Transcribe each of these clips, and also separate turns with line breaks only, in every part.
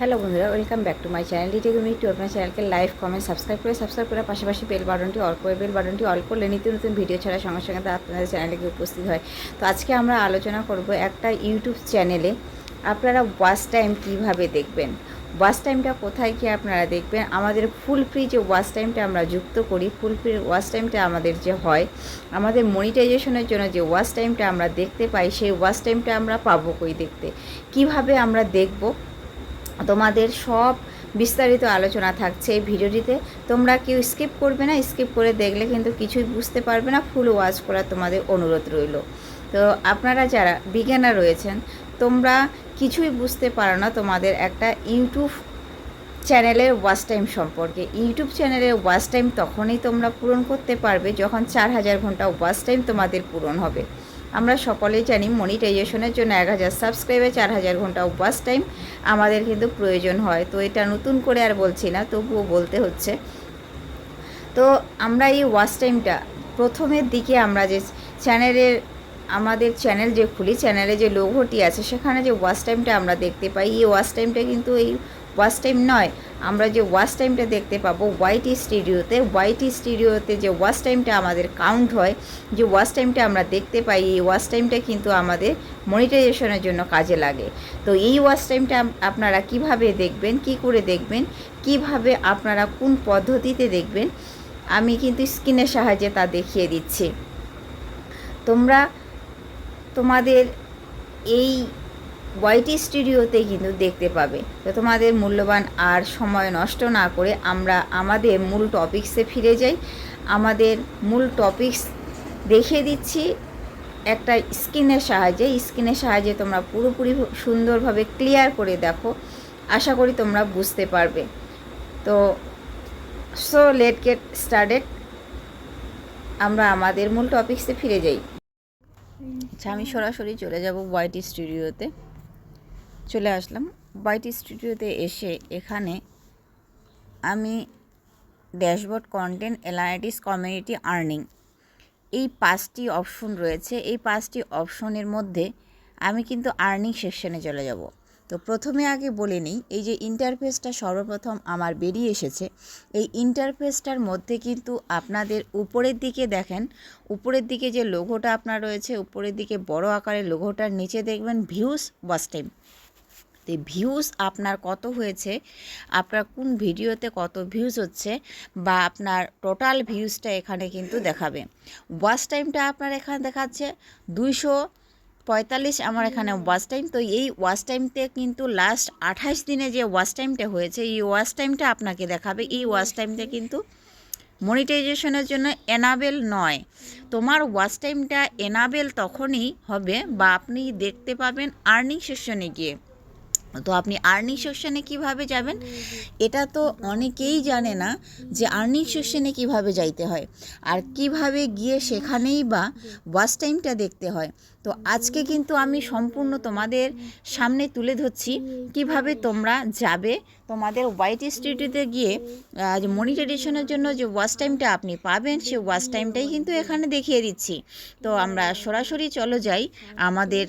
Hello বন্ধুরা, welcome back to my channel ডিটেগুমি একটু আপনার চ্যানেলকে লাইক কমেন্ট সাবস্ক্রাইব করে পাশাপাশি বেল বাটনটি অল করলে নিত্য নতুন ভিডিও ছাড়ার সঙ্গে সঙ্গে আপনাদের চ্যানেলে গিয়ে উপস্থিত হয়। তো আজকে আমরা আলোচনা করব একটা ইউটিউব চ্যানেলে আপনারা ওয়াচ টাইম কীভাবে দেখবেন, ওয়াচ টাইমটা কোথায় গিয়ে আপনারা দেখবেন। আমাদের ফুল ফ্রি যে ওয়াচ টাইমটা আমরা যুক্ত করি, ফুল ফ্রি ওয়াচ টাইমটা আমাদের যে হয়, আমাদের মনিটাইজেশনের জন্য যে ওয়াচ টাইমটা আমরা দেখতে পাই, সেই ওয়াচ টাইমটা আমরা পাবো কই দেখতে, কিভাবে আমরা দেখব, তোমাদের সব বিস্তারিত আলোচনা থাকছে এই ভিডিওটিতে। তোমরা কেউ স্কিপ করবে না, স্কিপ করে দেখলে কিন্তু কিছুই বুঝতে পারবে না। ফুল ওয়াচ করার তোমাদের অনুরোধ রইল। তো আপনারা যারা বিজ্ঞানার রয়েছেন, তোমরা কিছুই বুঝতে পারো না তোমাদের একটা ইউটিউব চ্যানেলের ওয়াচ টাইম সম্পর্কে। ইউটিউব চ্যানেলের ওয়াচ টাইম তখনই তোমরা পূরণ করতে পারবে যখন 4000 ঘন্টা ওয়াচ টাইম তোমাদের পূরণ হবে। আমরা সকলেই জানি মনিটাইজেশনের জন্য 1000 সাবস্ক্রাইবে 4000 ঘন্টা ওয়াচ টাইম আমাদের কিন্তু প্রয়োজন হয়। তো এটা নতুন করে আর বলছি না, তবুও বলতে হচ্ছে। তো আমরা এই ওয়াচ টাইমটা প্রথমের দিকে আমরা যে চ্যানেলের, আমাদের চ্যানেল যে খুলি, চ্যানেলে যে লোগোটি আছে সেখানে যে ওয়াচ টাইমটা আমরা দেখতে পাই, এই ওয়াচ টাইমটা কিন্তু এই ওয়াচ টাইম নয়। আমরা যে ওয়াচ টাইমটা দেখতে পাবো ওয়াইটি স্টুডিওতে যে ওয়াচ টাইমটা আমাদের কাউন্ট হয়, যে ওয়াচ টাইমটা আমরা দেখতে পাই, এই ওয়াচ টাইমটা কিন্তু আমাদের মনিটাইজেশনের জন্য কাজে লাগে। তো এই ওয়াচ টাইমটা আপনারা কিভাবে দেখবেন, কি করে দেখবেন, কিভাবে আপনারা কোন পদ্ধতিতে দেখবেন, আমি কিন্তু স্ক্রিনের সাহায্যে তা দেখিয়ে দিচ্ছি। তোমরা তোমাদের এই ওয়াইটি স্টুডিওতে কিন্তু দেখতে পাবে। তো তোমাদের মূল্যবান আর সময় নষ্ট না করে আমরা আমাদের মূল টপিকসে ফিরে যাই। আমাদের মূল টপিকস দেখিয়ে দিচ্ছি একটা স্ক্রিনের সাহায্যে তোমরা পুরোপুরি সুন্দরভাবে ক্লিয়ার করে দেখো, আশা করি তোমরা বুঝতে পারবে। তো সো লেট গেট স্টার্টেড, আমরা আমাদের মূল টপিকসে ফিরে যাই। আচ্ছা, আমি সরাসরি চলে যাব ওয়াইটি স্টুডিওতে। চলে আসলাম ওয়াইটি স্টুডিওতে। এসে এখানে আমি dashboard, content, analytics, community, earning, এই 5টি অপশন রয়েছে। এই 5টি অপশনের মধ্যে আমি কিন্তু আর্নিং সেকশনে চলে যাব। তো প্রথমে আগে বলে নিই, এই যে ইন্টারফেসটা সর্বপ্রথম আমার বেরিয়ে এসেছে, এই ইন্টারফেসটার মধ্যে কিন্তু আপনাদের উপরের দিকে দেখেন, উপরের দিকে যে লোগোটা আপনার রয়েছে, উপরের দিকে বড় আকারের লোগোটার নিচে দেখবেন ভিউজ ওয়াচ টাইম। তো ভিউজ আপনার কত হয়েছে, আপনার কোন ভিডিওতে কত ভিউজ হচ্ছে, বা আপনার টোটাল ভিউজটা এখানে কিন্তু দেখাবে। ওয়াচ টাইমটা আপনার এখানে দেখাচ্ছে 245 আমার এখানে ওয়াচ টাইম। তো এই ওয়াচ টাইমতে কিন্তু লাস্ট 28 দিনে যে ওয়াচ টাইমটা হয়েছে, এই ওয়াচ টাইমটা আপনাকে দেখাবে। এই ওয়াচ টাইমটা কিন্তু মনিটাইজেশনের জন্য এনাবেল নয়। তোমার ওয়াচ টাইমটা এনাবেল তখনই হবে বা আপনি দেখতে পাবেন আর্নিং সেকশনে গিয়ে। তো আপনি আর্নিং সেকশনে কিভাবে যাবেন, এটা তো অনেকেই জানে না যে আর্নিং সেকশনে কিভাবে যাইতে হয় আর কিভাবে গিয়ে সেখানেই বা ওয়াচ টাইমটা দেখতে হয়। তো আজকে কিন্তু আমি সম্পূর্ণ তোমাদের সামনে তুলে ধরছি কিভাবে তোমরা যাবে। তোমাদের ওয়াইটি স্টুডিওতে গিয়ে যে মনিটাইজেশনের জন্য যে ওয়াচ টাইমটা আপনি পাবেন, সেই ওয়াচ টাইমটাই কিন্তু এখানে দেখিয়ে দিচ্ছি। তো আমরা সরাসরি চলো যাই আমাদের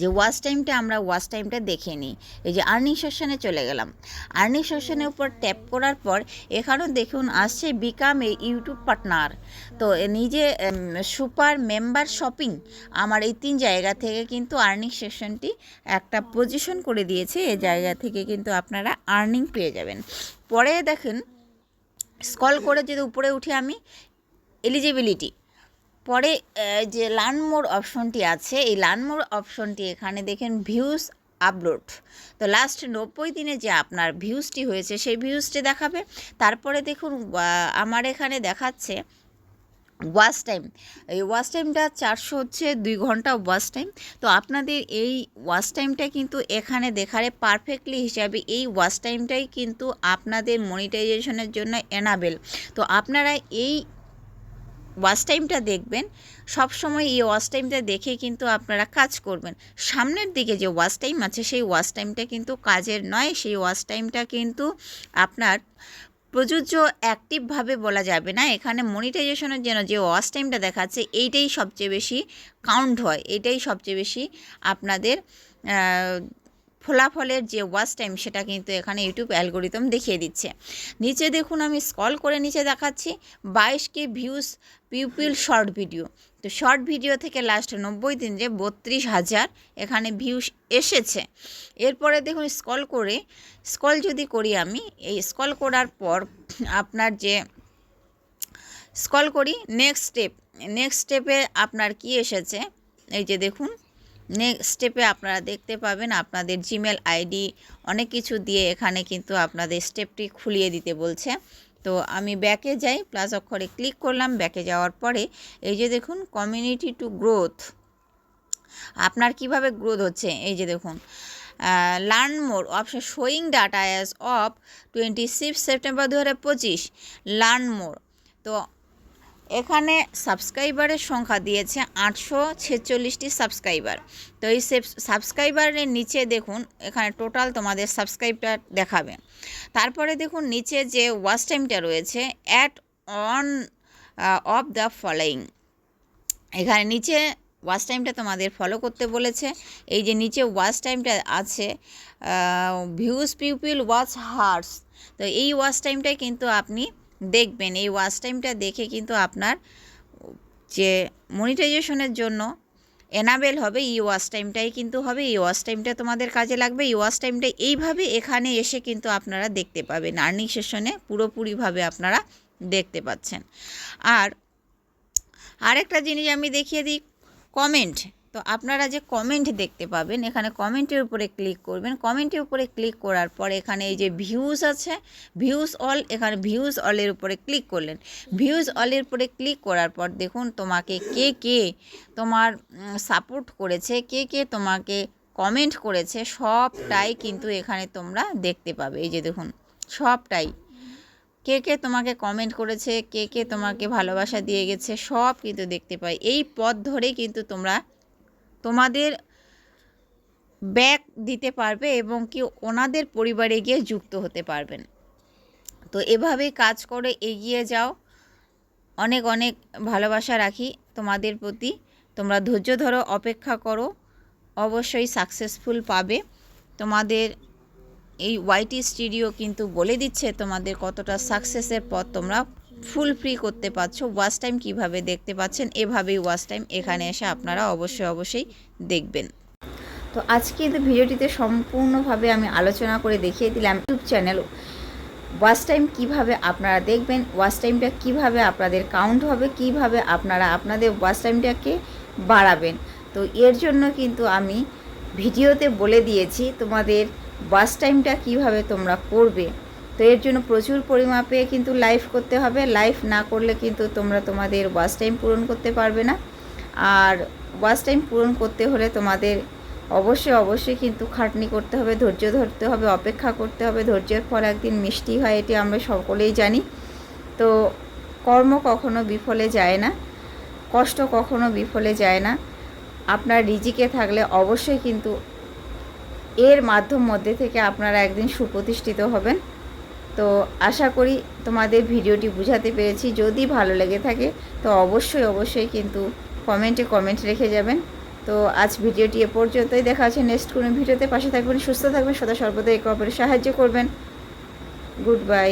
যে ওয়াচ টাইমটা, আমরা ওয়াচ টাইমটা দেখে নিই। এই যে আর্নিং সেকশনে চলে গেলাম। আর্নিং সেকশনের উপর ট্যাপ করার পর এখানেও দেখুন আসছে বিকাম এ ইউটিউব পার্টনার। তো নিজে সুপার মেম্বার শপিং, আমার এই 3 জায়গা থেকে কিন্তু আর্নিং সেকশনটি একটা পজিশন করে দিয়েছে। এই জায়গা থেকে কিন্তু আপনারা আর্নিং পেয়ে যাবেন। পরে দেখুন স্ক্রল করে যদি উপরে উঠে আমি এলিজিবিলিটি, পরে যে লার্ন মোর অপশনটি আছে, এই লার্ন মোর অপশনটি এখানে দেখেন ভিউজ আপলোড। তো লাস্ট 90 দিনে যে আপনার ভিউজটি হয়েছে সেই ভিউজটি দেখাবে। তারপরে দেখুন আমার এখানে দেখাচ্ছে ওয়াচ টাইম। এই ওয়াচ টাইমটা 400 হচ্ছে 2 ঘন্টা ওয়াচ টাইম। তো আপনাদের এই ওয়াচ টাইমটা কিন্তু এখানে দেখারে পারফেক্টলি হিসাবে এই ওয়াচ টাইমটাই কিন্তু আপনাদের মনিটাইজেশনের জন্য এনাবেল। তো আপনারা এই ওয়াচ টাইমটা দেখবেন, সব সময় এই ওয়াচ টাইমটা দেখে কিন্তু আপনারা কাজ করবেন। সামনের দিকে যে ওয়াচ টাইম আছে সেই ওয়াচ টাইমটা কিন্তু কাজের নয়, সেই ওয়াচ টাইমটা কিন্তু আপনার প্রযোজ্য অ্যাক্টিভভাবে বলা যাবে না। এখানে মনিটাইজেশনের জন্য যে ওয়াচ টাইমটা দেখাচ্ছে এইটাই সবচেয়ে বেশি কাউন্ট হয়, এটাই সবচেয়ে বেশি আপনাদের ফলাফলের যে ওয়াচ টাইম সেটা কিন্তু এখানে ইউটিউব অ্যালগোরিদম দেখিয়ে দিচ্ছে। নিচে দেখুন আমি স্ক্রল করে নিচে দেখাচ্ছি 22K views pupil short video. তো শর্ট ভিডিও থেকে লাস্ট 90 দিনে 32,000 এখানে ভিউজ এসেছে। এরপরে দেখুন স্ক্রল যদি করি আমি, এই স্ক্রল করার পর আপনার যে স্ক্রল করি নেক্সট স্টেপে আপনার কি এসেছে, এই যে দেখুন নেক্সট স্টেপে আপনারা দেখতে পাবেন আপনাদের জিমেল আইডি অনেক কিছু দিয়ে এখানে কিন্তু আপনাদের স্টেপটি খুলিয়ে দিতে বলছে। তো আমি ব্যাকে যাই, প্লাস অক্ষরে ক্লিক করলাম। ব্যাকে যাওয়ার পরে এই যে দেখুন কমিউনিটি টু গ্রোথ, আপনার কিভাবে গ্রোথ হচ্ছে এই যে দেখুন learn more option showing data as of 26 September 2025 learn more. তো এখানে সাবস্ক্রাইবারের সংখ্যা দিয়েছে 846টি সাবস্ক্রাইবার। তো এই সাবস্ক্রাইবারের নিচে দেখুন এখানে টোটাল তোমাদের সাবস্ক্রাইবার দেখাবে। তারপরে দেখুন নিচে যে ওয়াচ টাইমটা রয়েছে at on of the following, এখানে নিচে ওয়াচ টাইমটা তোমাদের ফলো করতে বলেছে। এই যে নিচে ওয়াচ টাইমটা আছে ভিউজ পিউপিল ওয়াচ হার্স, তো এই ওয়াচ টাইমটাই কিন্তু আপনি দেখবেন। এই ওয়াচ টাইমটা দেখে কিন্তু আপনার যে মনিটাইজেশনের জন্য এনাবেল হবে, এই ওয়াচ টাইমটাই কিন্তু হবে। এই ওয়াচ টাইমটা তোমাদের কাজে লাগবে। এই ওয়াচ টাইমটা এইভাবে এখানে এসে কিন্তু আপনারা দেখতে পাবেন, আর্নিং সেশনে পুরোপুরিভাবে আপনারা দেখতে পাচ্ছেন। আর আরেকটা জিনিস আমি দেখিয়ে দিই, কমেন্ট। তো আপনারা যে কমেন্ট দেখতে পাবেন এখানে কমেন্টের উপরে ক্লিক করবেন। কমেন্টের উপরে ক্লিক করার পর এখানে এই যে ভিউজ আছে ভিউজ অল, এখানে ভিউজ অলের উপরে ক্লিক করলেন। ভিউজ অলের উপরে ক্লিক করার পর দেখুন তোমাকে কে তোমার সাপোর্ট করেছে, কে তোমাকে কমেন্ট করেছে সবটাই কিন্তু এখানে তোমরা দেখতে পাবে। এই যে দেখুন সবটাই কে তোমাকে কমেন্ট করেছে, কে তোমাকে ভালোবাসা দিয়ে গেছে সব কিন্তু দেখতে পাই। এই পথ ধরেই কিন্তু তোমরা তোমাদের ব্যাক দিতে পারবে এবং কি ওনাদের পরিবারে গিয়ে যুক্ত হতে পারবেন। তো এভাবেই কাজ করে এগিয়ে যাও। অনেক অনেক ভালোবাসা রাখি তোমাদের প্রতি। তোমরা ধৈর্য ধরো, অপেক্ষা করো, অবশ্যই সাকসেসফুল পাবে। তোমাদের এই ওয়াইটি স্টুডিও কিন্তু বলে দিচ্ছে তোমাদের কতটা সাকসেসের পথ তোমরা ফুল ফ্রি করতে পারছো। ওয়াচ টাইম কীভাবে দেখতে পাচ্ছেন, এভাবেই ওয়াচ টাইম এখানে এসে আপনারা অবশ্যই দেখবেন। তো আজকে কিন্তু ভিডিওটিতে সম্পূর্ণভাবে আমি আলোচনা করে দেখিয়ে দিলাম ইউটিউব চ্যানেল ওয়াচ টাইম কীভাবে আপনারা দেখবেন, ওয়াচ টাইমটা কীভাবে আপনাদের কাউন্ট হবে, কীভাবে আপনারা আপনাদের ওয়াচ টাইমটাকে বাড়াবেন। তো এর জন্য কিন্তু আমি ভিডিওতে বলে দিয়েছি তোমাদের ওয়াচ টাইমটা কীভাবে তোমরা করবে। তো এর জন্য প্রচুর পরিমাপে কিন্তু লাইভ করতে হবে। লাইভ না করলে কিন্তু তোমরা তোমাদের ওয়াচ টাইম পূরণ করতে পারবে না। আর ওয়াচ টাইম পূরণ করতে হলে তোমাদের অবশ্যই কিন্তু খাটনি করতে হবে, ধৈর্য ধরতে হবে, অপেক্ষা করতে হবে। ধৈর্যের ফল একদিন মিষ্টি হয়, এটি আমরা সকলেই জানি। তো কর্ম কখনো বিফলে যায় না, কষ্ট কখনো বিফলে যায় না। আপনার রিজিকে থাকলে অবশ্যই কিন্তু এর মধ্যে থেকে আপনারা একদিন সুপ্রতিষ্ঠিত হবেন। তো আশা করি তোমাদের ভিডিওটি বুঝাতে পেরেছি। যদি ভালো লেগে থাকে তো অবশ্যই কিন্তু কমেন্ট রেখে যাবেন। তো আজ ভিডিওটি এ পর্যন্তই। দেখা আছে নেক্সট কোনো ভিডিওতে। পাশে থাকবেন, সুস্থ থাকবেন, সদা সর্বদা একে অপরের সাহায্য করবেন। Good bye.